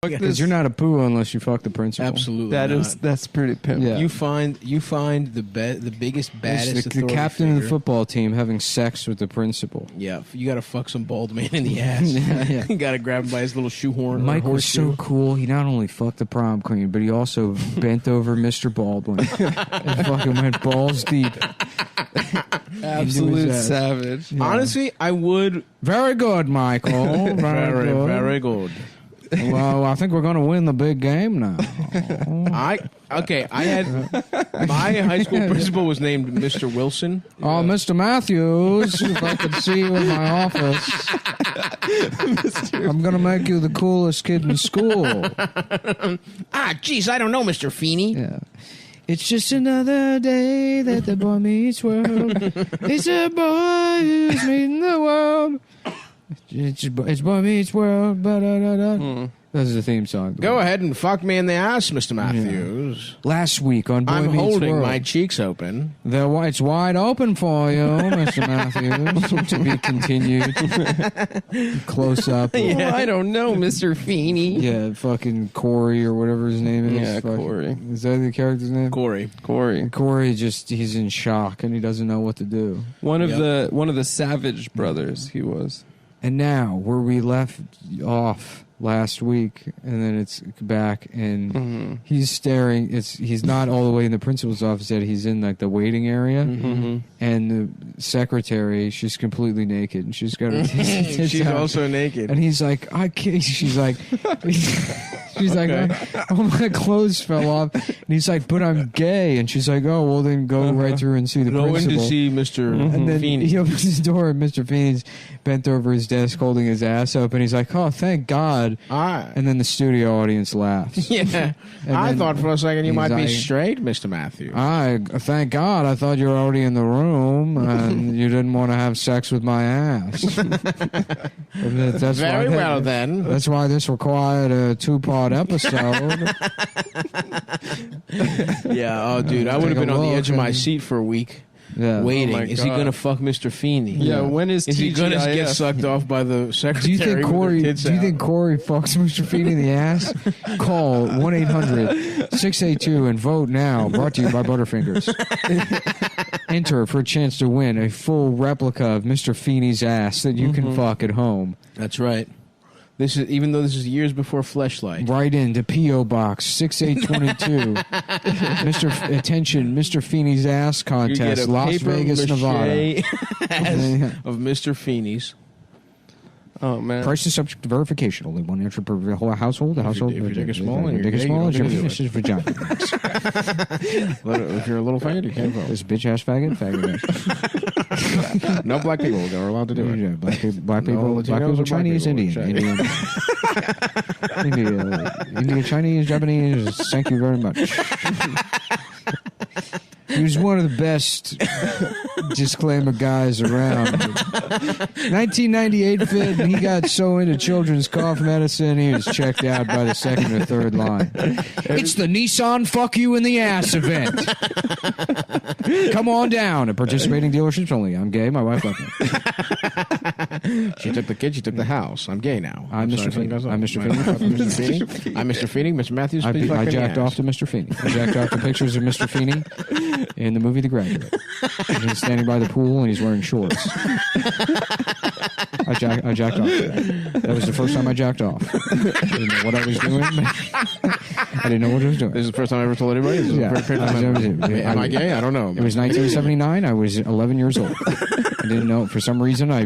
Because you're not a poo unless you fuck the principal. Absolutely, that's pretty pimp. Yeah. You find the biggest, baddest the captain figure. of the football team having sex with the principal. Yeah, you got to fuck some bald man in the ass. Yeah. You got to grab him by his little shoehorn. Mike was so cool. He not only fucked the prom queen, but he also bent over Mr. Baldwin and fucking went balls deep. Absolute savage. Yeah. Honestly, I would. Very good, Michael. Very good. Well, I think we're going to win the big game now. I had my high school principal was named Mr. Wilson. Oh, Mr. Matthews, if I could see you in my office, I'm going to make you the coolest kid in school. Geez, I don't know, Mr. Feeny. Yeah. It's just another day that the boy meets world. It's a boy who's meeting the world. It's boy meets world. That's the theme song. Go ahead and fuck me in the ass, Mr. Matthews. Yeah. Last week on Boy I'm Meets holding World. my cheeks open. It's wide open for you, Mr. Matthews. To be continued. Close up. Yeah. I don't know, Mr. Feeny. Yeah, fucking Corey or whatever his name is. Yeah, Corey. Is that the character's name? Corey. Corey he's in shock and he doesn't know what to do. One of the Savage brothers he was. And now, where we left off last week, and then it's back, and he's staring. He's not all the way in the principal's office yet. He's in like the waiting area, and the secretary, she's completely naked, and she's got her tits She's out. also naked. And he's like, I can't. She's like, oh, my clothes fell off. And he's like, but I'm gay. And she's like, oh, well, then go right through and see the Go in principal. to see Mr. And then Feeny. he opens his door, and Mr. Feeney's bent over his desk holding his ass open. He's like, oh, thank God. And then the studio audience laughs. Yeah. I thought for a second you might be like, straight, Mr. Matthews. Thank God. I thought you were already in the room, and you didn't want to have sex with my ass. Very well, then. That's why this required a 2-part episode. Yeah, oh, dude, I would have been on the edge of my seat for a week. Yeah. Waiting. Oh, is he going to fuck Mr. Feeny? Yeah, when is he going to TGIF? get sucked off by the secretary? Do you think Corey fucks Mr. Feeny in the ass? Call 1-800-682 and vote now. Brought to you by Butterfingers. Enter for a chance to win a full replica of Mr. Feeney's ass that you can fuck at home. That's right. This is even though this is years before Fleshlight. Right into P.O. Box 6822. Mr. Feeney's ass contest, Las Vegas, Nevada. Of Mr. Feeney's. Oh man! Price is subject to verification. Only one entry per household. The household. If you dig it small, your vagina. If you're a little faggot, you can't vote. This bitch ass faggot ass. No black people are allowed to do it. Yeah, black people, Chinese, Indian, Chinese, Japanese. Thank you very much. He was one of the best disclaimer guys around. 1998 fit, and he got so into children's cough medicine, he was checked out by the second or third line. It's the Nissan fuck you in the ass event. Come on down at participating dealerships only. I'm gay, my wife left me. She took the kid, she took the house. I'm gay now. I'm Mr. Feeny. I'm Mr. Feeny. I'm Mr. Feeny. Mr. Matthews, please I jacked off to Mr. Feeny. I jacked off to pictures of Mr. Feeny in the movie The Graduate. He's standing by the pool and he's wearing shorts. I jacked off to that. That was the first time I jacked off. I didn't know what I was doing. I didn't know what I was doing. This is the first time I ever told anybody. Am I gay? I don't know. It was 1979. I was 11 years old. I didn't know. For some reason, I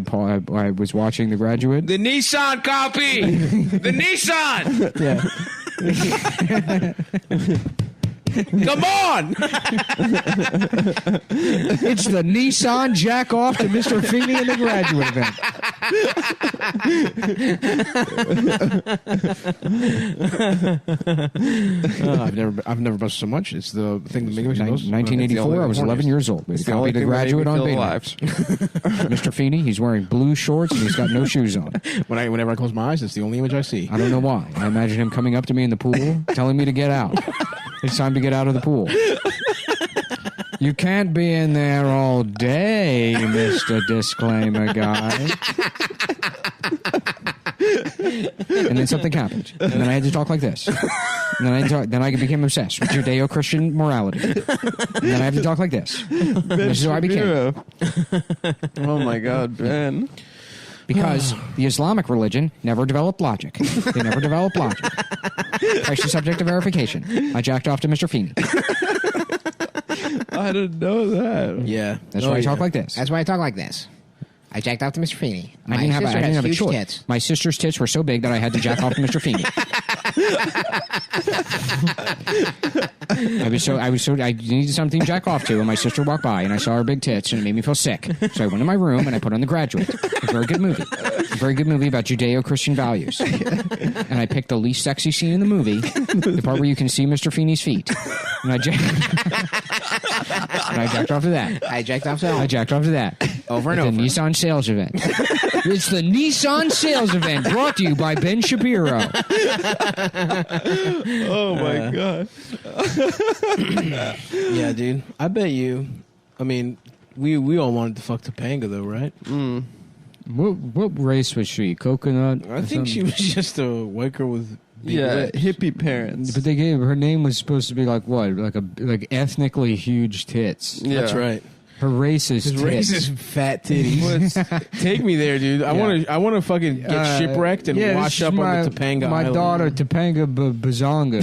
was watching The Graduate. The Nissan copy! The Nissan! Yeah. Come on! It's the Nissan jack off to Mr. Feeny in The Graduate event. I've never busted so much. It's the thing that makes me most. 1984. I was 11 years old. It's copy The Graduate on Baymax. Mr. Feeny, he's wearing blue shorts and he's got no shoes on. Whenever I close my eyes, it's the only image I see. I don't know why. I imagine him coming up to me in the pool, telling me to get out. It's time to get out of the pool. You can't be in there all day, Mr. Disclaimer Guy. And then something happened. And then I had to talk like this. And then I became obsessed with Judeo-Christian morality. And then I have to talk like this. This is who I became. Oh my God, Ben. Because the Islamic religion never developed logic. They never developed logic. Christ is subject to verification. I jacked off to Mr. Feeny. I didn't know that. Yeah. That's why I talk like this. That's why I talk like this. I jacked off to Mr. Feeny. I didn't have a huge choice. tits. My sister's tits were so big that I had to jack off to Mr. Feeny. I needed something to jack off to, and my sister walked by, and I saw her big tits, and it made me feel sick. So I went in my room, and I put on The Graduate. A very good movie. A very good movie about Judeo-Christian values. And I picked the least sexy scene in the movie, the part where you can see Mr. Feeney's feet. And I jacked off to that. I jacked off to I jacked off to that. Over and at over. The Nissan sales event. It's the Nissan sales event brought to you by Ben Shapiro. Oh my God. Yeah, dude. I bet you. I mean, we all wanted to fuck Topanga, though, right? What race was she? Coconut? I think she was just a white girl with big lips. Hippie parents. But they gave her name was supposed to be like what? Like ethnically huge tits. Yeah. That's right. Her race is His tits. race is fat titties. Take me there, dude. I want to fucking get shipwrecked and wash up on the Topanga My Island. daughter Topanga Bazonga.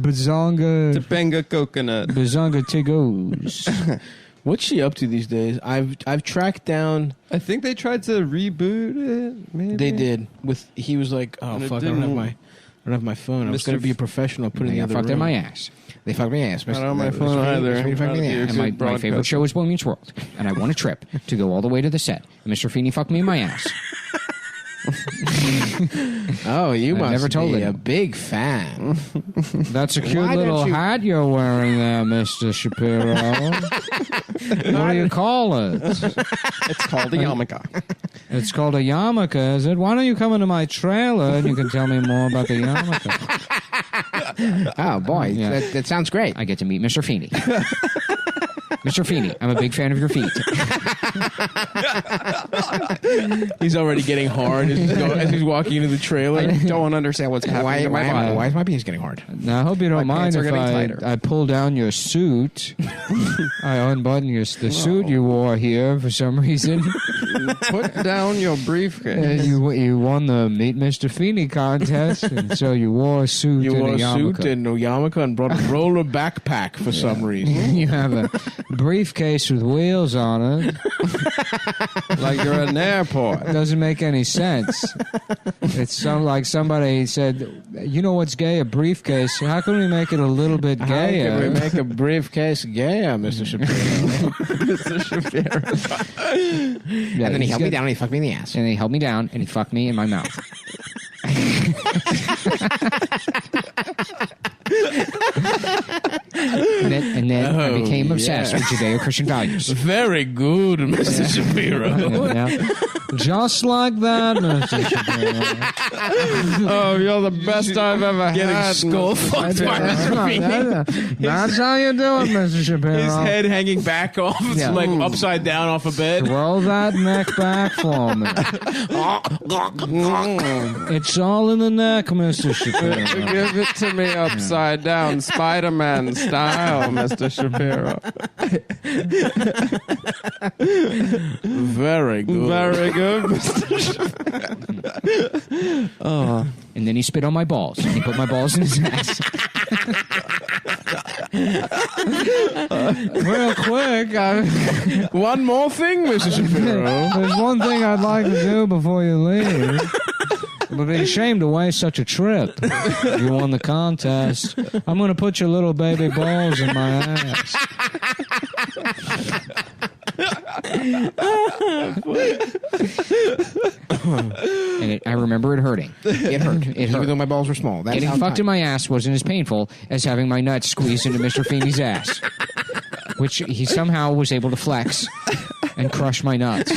Bazonga. Topanga coconut. Bazonga Tigos. What's she up to these days? I've tracked down. I think they tried to reboot it. Maybe They did. He was like, oh And it fuck, I don't didn't- have my phone. I was going to be a professional. Put it in the other fucked room. in my ass. They fucked me ass. I don't have my phone either. Mr. Feeny fucked me in the ass. And my favorite show is Boy Meets World. And I won a trip to go all the way to the set. And Mr. Feeny fucked me in my ass. Oh, you I must never told be him. a big fan. That's a cute Why don't little you- hat you're wearing there, Mr. Shapiro. What do you call it? It's called a yarmulke. It's called a yarmulke, is it? Why don't you come into my trailer and you can tell me more about the yarmulke? Oh, boy. Yeah. That sounds great. I get to meet Mr. Feeny. Mr. Feeny, I'm a big fan of your feet. He's already getting hard as he's walking into the trailer. I don't understand what's happening to my body. Why is my penis getting hard? Now, I hope you don't My mind pants are if getting tighter. I pull down your suit. I unbutton the suit you wore here for some reason. Put down your briefcase. You won the Meet Mr. Feeny contest, and so you wore a suit You and wore a a yarmulke. suit and a yarmulke and brought a roller backpack for some reason. You have a briefcase with wheels on it. Like you're at an airport. It doesn't make any sense. It's like somebody said, you know what's gay? A briefcase. How can we make it a little bit How can we gayer? make a briefcase gayer, Mr. Shapiro? Mr. Shapiro. Yeah, And then he he's held me got- down and he fucked me in the ass. And he held me down and he fucked me in my mouth. and then I became obsessed with Judeo-Christian values. Very good, Mr. Shapiro. Yeah. Just like that, Mr. Shapiro. Oh, you're the best I've ever Getting had. skull fucked by Mr. Feeny. That's how you do it, Mr. Shapiro. His head hanging back off, Yeah. like upside down off a bed. Roll that neck back for me. It's all in the neck, Mr. Shapiro. Give it to me upside down, Spider-Man style, Mr. Shapiro. Very good. Very good, Mr. Shapiro. Oh, And then he spit on my balls. And he put my balls in his ass. Real quick, One more thing, Mr. Shapiro. there's one thing I'd like to do before you leave. It would be a shame to waste such a trip. You won the contest. I'm going to put your little baby balls in my ass. And I remember it hurting. It hurt. It Even hurt. though my balls were small. That's Getting how fucked tight. in my ass wasn't as painful as having my nuts squeezed into Mr. Feeney's ass, which he somehow was able to flex and crush my nuts.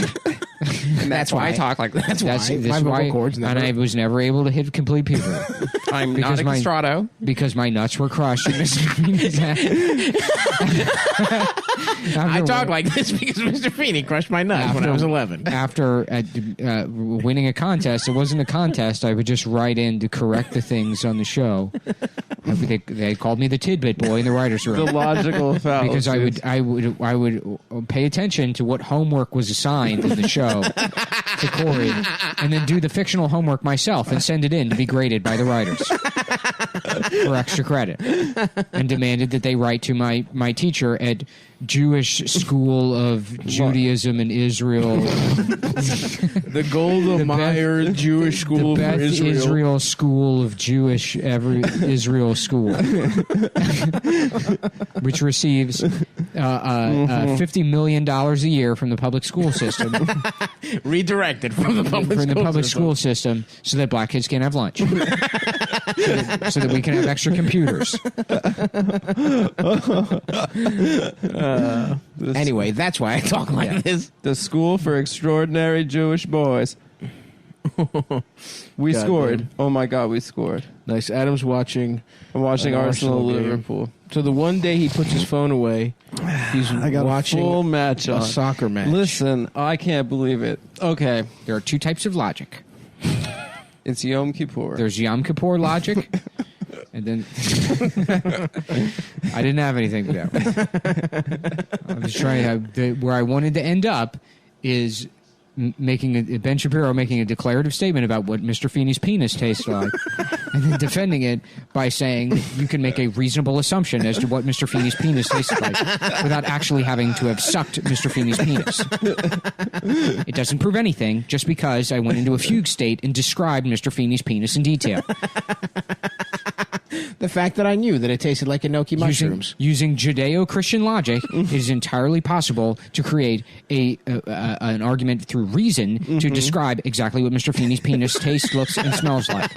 And that's why I talk like that. That's why. This My is vocal why, cords and never. I was never able to hit complete puberty. I'm not a castrato. Because my nuts were crushed in Mr. Feeney's ass. I talk like this because Mr. Feeny crushed my nuts when I was 11. After winning a contest, it wasn't a contest. I would just write in to correct the things on the show. They called me the tidbit boy in the writers' room. The logical fallacy. Because I would pay attention to what homework was assigned in the show to Corey, and then do the fictional homework myself and send it in to be graded by the writers for extra credit, and demanded that they write to my teacher at Jewish School of Judaism in Israel, the Golda Meir Jewish School the for Beth Israel School of Jewish Israel School, which receives $50 million a year from the public school system, redirected from the public school system, so that black kids can't have lunch, so that we can have extra computers. Anyway, that's why I talk like this. The School for Extraordinary Jewish Boys. We scored. Man. Oh my God, we scored. Nice. Adam's watching. I'm watching Arsenal game. Liverpool. So the one day he puts his phone away, he's watching a full match a on. soccer match. Listen, I can't believe it. Okay, There are two types of logic. it's Yom Kippur. There's Yom Kippur logic, and then I didn't have anything for that. I was trying to, where I wanted to end up is making Ben Shapiro making a declarative statement about what Mr. Feeney's penis tastes like, and then defending it by saying that you can make a reasonable assumption as to what Mr. Feeney's penis tastes like without actually having to have sucked Mr. Feeney's penis. It doesn't prove anything just because I went into a fugue state and described Mr. Feeney's penis in detail. The fact that I knew that it tasted like enoki mushrooms. Using Judeo-Christian logic, it is entirely possible to create an argument through reason to describe exactly what Mr. Feeney's penis tastes, looks, and smells like.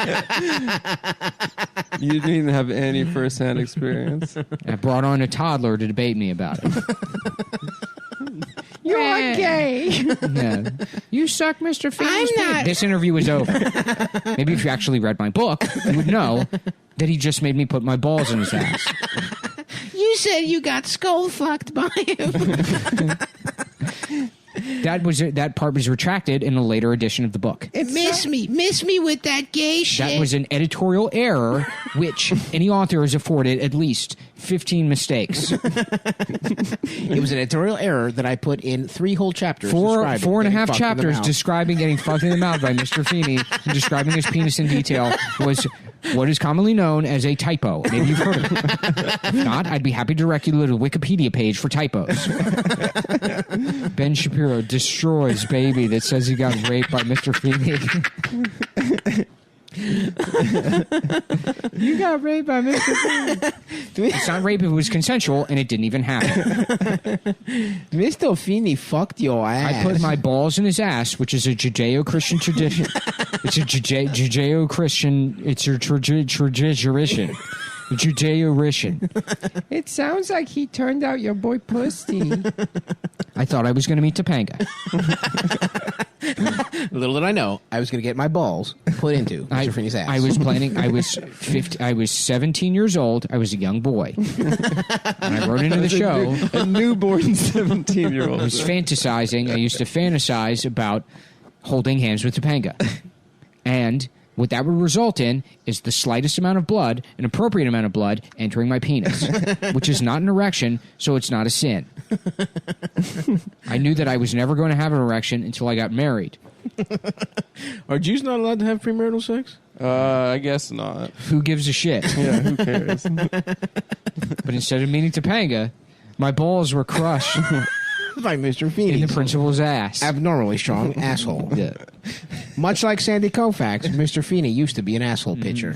You didn't even have any first-hand experience. I brought on a toddler to debate me about it. You're gay. Yeah. You suck Mr. Feeney's penis. not. This interview is over. Maybe if you actually read my book, you would know that he just made me put my balls in his ass. You said you got skull fucked by him. That part was retracted in a later edition of the book. Miss me with that gay shit. That was an editorial error, which any author has afforded at least 15 mistakes. It was an editorial error that I put in 3 whole chapters. Four and a half chapters describing getting fucked in the mouth by Mr. Feeny and describing his penis in detail was what is commonly known as a typo. Maybe you've heard of it. If not, I'd be happy to direct you to the Wikipedia page for typos. Ben Shapiro destroys baby that says he got raped by Mr. Feeny. You got raped by Mr. Feeny. It's not rape if it was consensual, and it didn't even happen. Mr. Feeny fucked your ass. I put my balls in his ass, which is a Judeo-Christian tradition. It's a Judeo-Christian. It's a tradition. Judeo-Rishan. It sounds like he turned out your boy pussy. I thought I was going to meet Topanga. Little did I know, I was going to get my balls put into Mr. Feeney's ass. I was planning. I was 17 years old. I was a young boy. And I wrote into the show. A newborn 17-year-old. I was fantasizing. I used to fantasize about holding hands with Topanga. And what that would result in is the slightest amount of blood, an appropriate amount of blood, entering my penis, which is not an erection, so it's not a sin. I knew that I was never going to have an erection until I got married. Are Jews not allowed to have premarital sex? I guess not. Who gives a shit? Yeah, who cares? But instead of meeting Topanga, my balls were crushed by Mr. Feeny. in the principal's ass. Abnormally strong asshole. Yeah. Much like Sandy Koufax, Mr. Feeny used to be an asshole pitcher.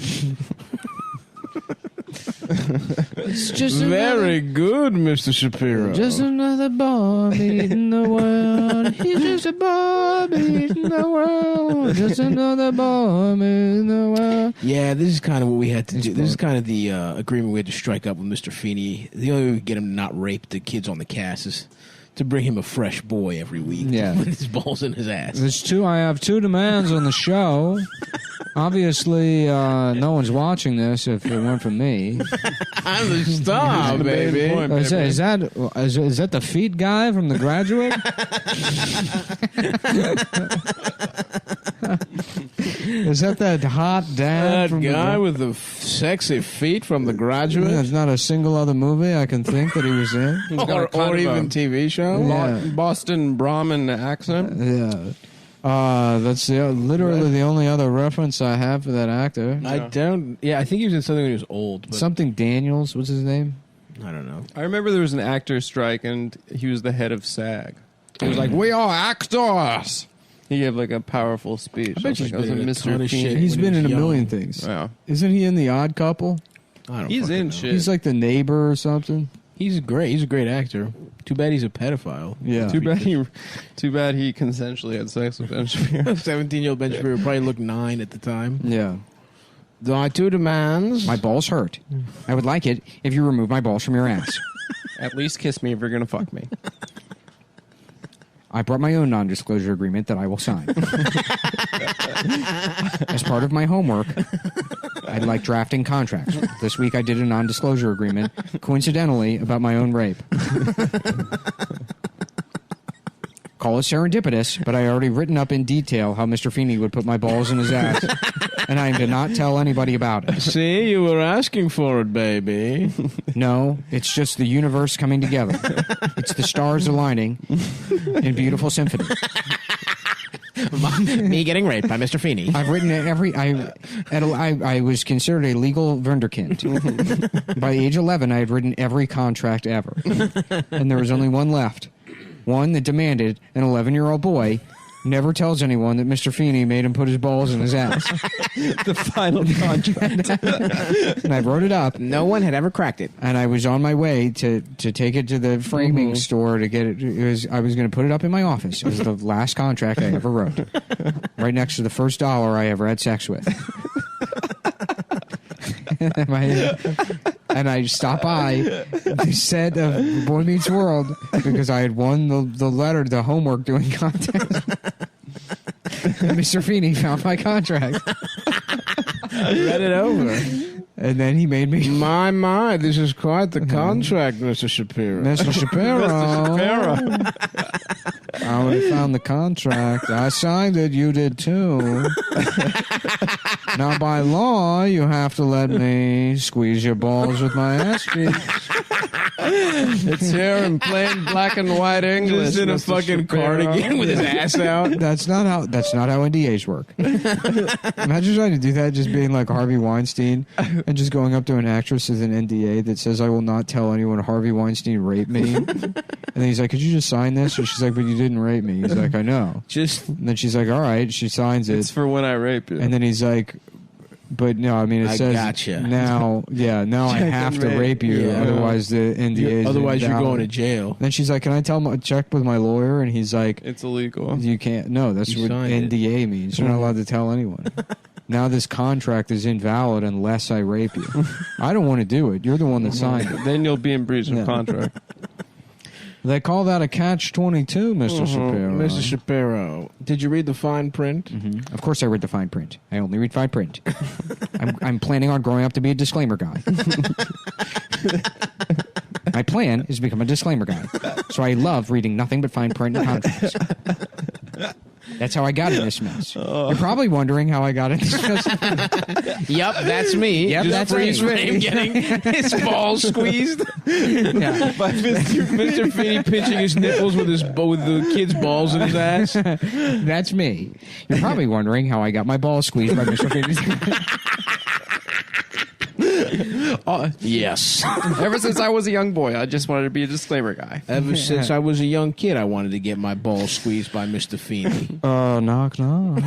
It's just Very good, Mr. Shapiro. Just another bomb in the world. He's just a bomb in the world. Just another bomb in the world. Yeah, this is kind of what we had to do. This is kind of the agreement we had to strike up with Mr. Feeny. The only way we could get him to not rape the kids on the cast is to bring him a fresh boy every week. Yeah. To put his balls in his ass. I have two demands on the show. Obviously, no one's watching this if it weren't for me. I'm the star, baby. Is that the feet guy from The Graduate? Is that hot dad? That guy with the sexy feet from The Graduate? There's not a single other movie I can think that he was in. or even TV show? Yeah. Boston Brahmin accent. Yeah. That's literally the only other reference I have for that actor. I don't. Yeah, I think he was in something when he was old. But Something Daniels. What's his name? I don't know. I remember there was an actor strike, and he was the head of SAG. He was like, "We are actors." He gave like a powerful speech. I bet I he's was been in a Mr. ton of Feeny. shit. He's when he been in was a million young. things. Yeah. Isn't he in The Odd Couple? I don't He's fucking in know. shit. He's like the neighbor or something. He's great. He's a great actor. Too bad he's a pedophile. Yeah. Too bad he consensually had sex with Ben Shapiro. 17-year-old Ben Shapiro probably looked 9 at the time. Yeah. My two demands. My balls hurt. I would like it if you remove my balls from your ass. At least kiss me if you're gonna fuck me. I brought my own non-disclosure agreement that I will sign. As part of my homework, I like drafting contracts. This week I did a non-disclosure agreement, coincidentally, about my own rape. Call it serendipitous, but I already written up in detail how Mr. Feeny would put my balls in his ass, and I am to not tell anybody about it. See, you were asking for it, baby. No, it's just the universe coming together. It's the stars aligning in beautiful symphony. Me getting raped by Mr. Feeny. I've written I was considered a legal wunderkind. By age 11, I had written every contract ever. And there was only one left. One that demanded an 11-year-old boy never tells anyone that Mr. Feeny made him put his balls in his ass. The final contract. And I wrote it up. No one had ever cracked it. And I was on my way to take it to the framing store to get it. I was going to put it up in my office. It was the last contract I ever wrote. Right next to the first dollar I ever had sex with. And I stopped by the set of Boy Meets World because I had won the homework doing contest. And Mr. Feeny found my contract. Read it over. And then he made me... My, this is quite the contract, Mr. Shapiro. Mr. Shapiro. I already found the contract. I signed it. You did too. Now, by law, you have to let me squeeze your balls with my ass cheeks. It's here in plain black and white English. Just in a Mr. fucking Shapiro. cardigan with his ass out. That's not how NDAs work. Imagine trying to do that, just being like Harvey Weinstein and just going up to an actress with an NDA that says, "I will not tell anyone Harvey Weinstein raped me." And then he's like, "Could you just sign this?" And she's like, "But you didn't rape me." He's like, "I know." And then she's like, "All right." She signs it. It's for when I rape you. And then he's like, "But no, I mean, it I says gotcha. now I have to rape you, Yeah. otherwise the NDA is Otherwise, you're invalid." going to jail. Then she's like, "Can I check with my lawyer?" And he's like, It's illegal. "You can't. No, that's You what signed it. NDA means. You're not allowed to tell anyone." Now this contract is invalid unless I rape you. I don't want to do it. You're the one that signed it. Then you'll be in breach of contract. They call that a catch-22, Mr. Shapiro. Mr. Shapiro, did you read the fine print? Mm-hmm. Of course I read the fine print. I only read fine print. I'm planning on growing up to be a disclaimer guy. My plan is to become a disclaimer guy. So I love reading nothing but fine print and contracts. That's how I got in this mess. You're probably wondering how I got in this mess. Yep, that's me. Yep, Just that's freeze me. frame getting his balls squeezed Yeah. by Mr. Feeny pinching his nipples with the kid's balls in his ass. That's me. You're probably wondering how I got my balls squeezed by Mr. Feeny. Yes. Ever since I was a young boy, I just wanted to be a disclaimer guy. Ever since I was a young kid, I wanted to get my balls squeezed by Mr. Feeny. Knock, knock.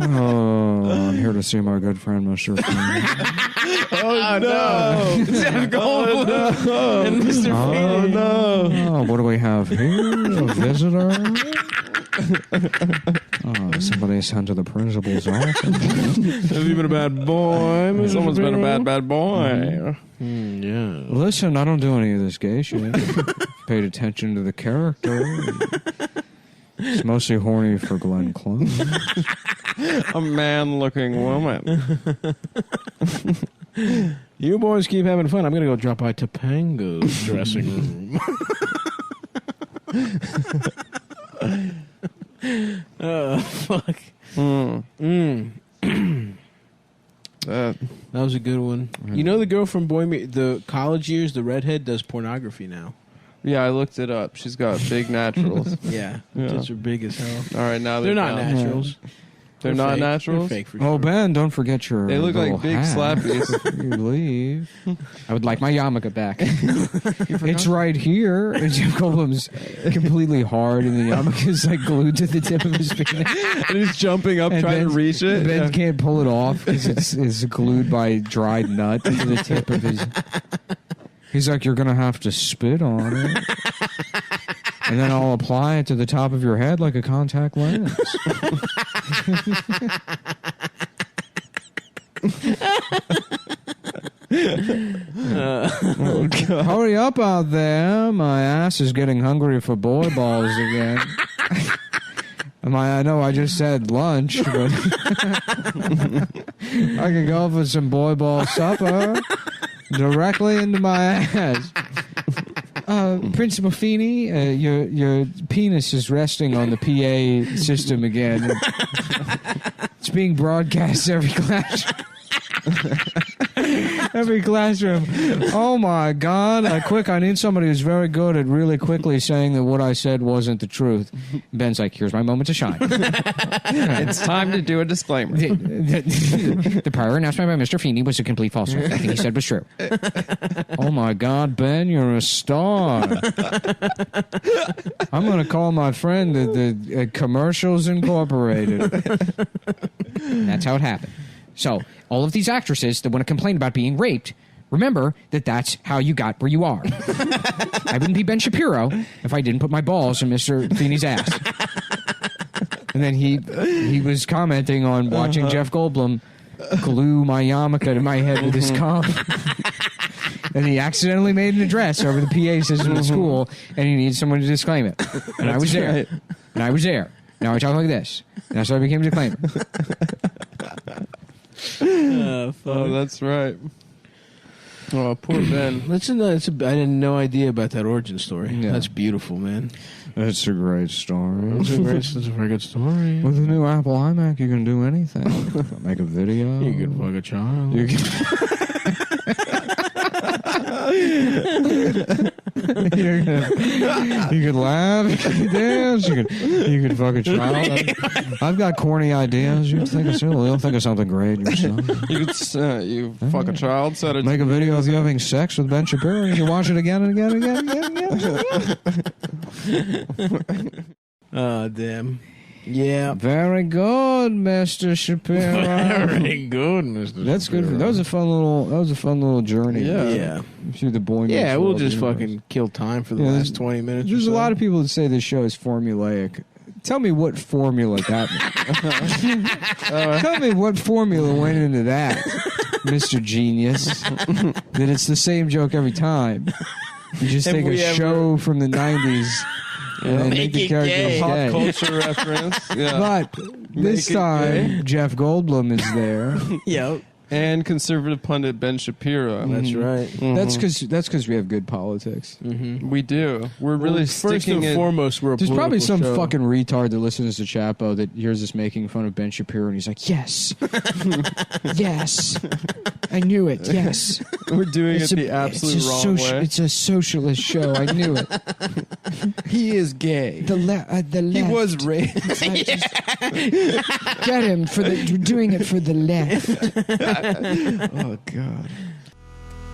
Oh, I'm here to see my good friend, Mr. Feeny. Oh, no. Jeff Goldblum and Mr. Feeny. Oh, what do we have here? A visitor? Oh, somebody sent to the principal's office. Have you been a bad boy, Mr. Someone's been a Shapiro? bad boy. Yeah. Listen, I don't do any of this gay shit. paid attention to the character. He's mostly horny for Glenn Close. A man-looking woman. You boys keep having fun. I'm going to go drop by Topanga's dressing room. Oh, fuck. That was a good one. You know the girl from the college years, the redhead, does pornography now. Yeah, I looked it up. She's got big naturals. Yeah. Tits are big as hell. All right, now They're not naturals. They're not fake. naturals? They're fake for Oh, sure. Ben, don't forget your They look like big hat slappies. before you leave. I would like my yarmulke back. It's right here. And Jeff Goldblum's completely hard, and the yarmulke is like glued to the tip of his penis. And he's jumping up, trying to reach it. Ben can't pull it off because it's glued by dried nut to the tip of his... He's like, you're going to have to spit on it. And then I'll apply it to the top of your head like a contact lens. Oh, God. Hurry up out there. My ass is getting hungry for boy balls again. I know I just said lunch, but I can go for some boy ball supper directly into my ass. Principal Feeny, your penis is resting on the PA system again. It's being broadcast every classroom. Every classroom. Oh my God! I need somebody who's very good at really quickly saying that what I said wasn't the truth. Ben's like, "Here's my moment to shine." It's time to do a disclaimer. The prior announcement by Mr. Feeny was a complete falsehood. Everything he said was true. Oh my God, Ben, you're a star. I'm going to call my friend the Commercials Incorporated. And that's how it happened. So, all of these actresses that want to complain about being raped, remember that that's how you got where you are. I wouldn't be Ben Shapiro if I didn't put my balls in Mr. Feeney's ass. And then he was commenting on watching Jeff Goldblum glue my yarmulke to my head with his cock. And he accidentally made an address over the PA system at school, and he needed someone to disclaim it. And I was there. Right. And I was there. Now I talk like this. And that's how I became a disclaimer. Oh, that's right. Oh, poor Ben. I had no idea about that origin story. Yeah. That's beautiful, man. That's a great story. That's a very good story. With the new Apple iMac, you can do anything. Make a video. You can fuck a child. You can... you could laugh, you could dance, you could fuck a child. I've got corny ideas. You'll think of something great yourself. You could fuck a child, set it. Make a video of you having sex with Ben Shapiro, and you can watch it again and again and again and again. Oh, damn. Yeah. Very good, Mr. Shapiro. Very good, Mr. That's Shapiro. good. That was a fun little journey. Yeah. Through the boy. Yeah, Meets we'll World just universe. fucking kill time for the Yeah, last 20 minutes. There's a lot of people that say this show is formulaic. Tell me what formula that means. Tell me what formula went into that, Mr. Genius. That it's the same joke every time. You just take a show from the 90s and then make the character gay. Pop culture reference. Yeah. But this time, Jeff Goldblum is there. Yep. And conservative pundit Ben Shapiro. That's right. Mm-hmm. That's because we have good politics. Mm-hmm. We do. We're really First sticking and it. foremost, we're a There's probably political some show. fucking retard that listens to Chapo that hears us making fun of Ben Shapiro and he's like, yes. Yes. I knew it. Yes. We're doing it the absolute wrong way. It's a socialist show. I knew it. He is gay. The left. He was raped. Get him for we're doing it for the left. Oh, God.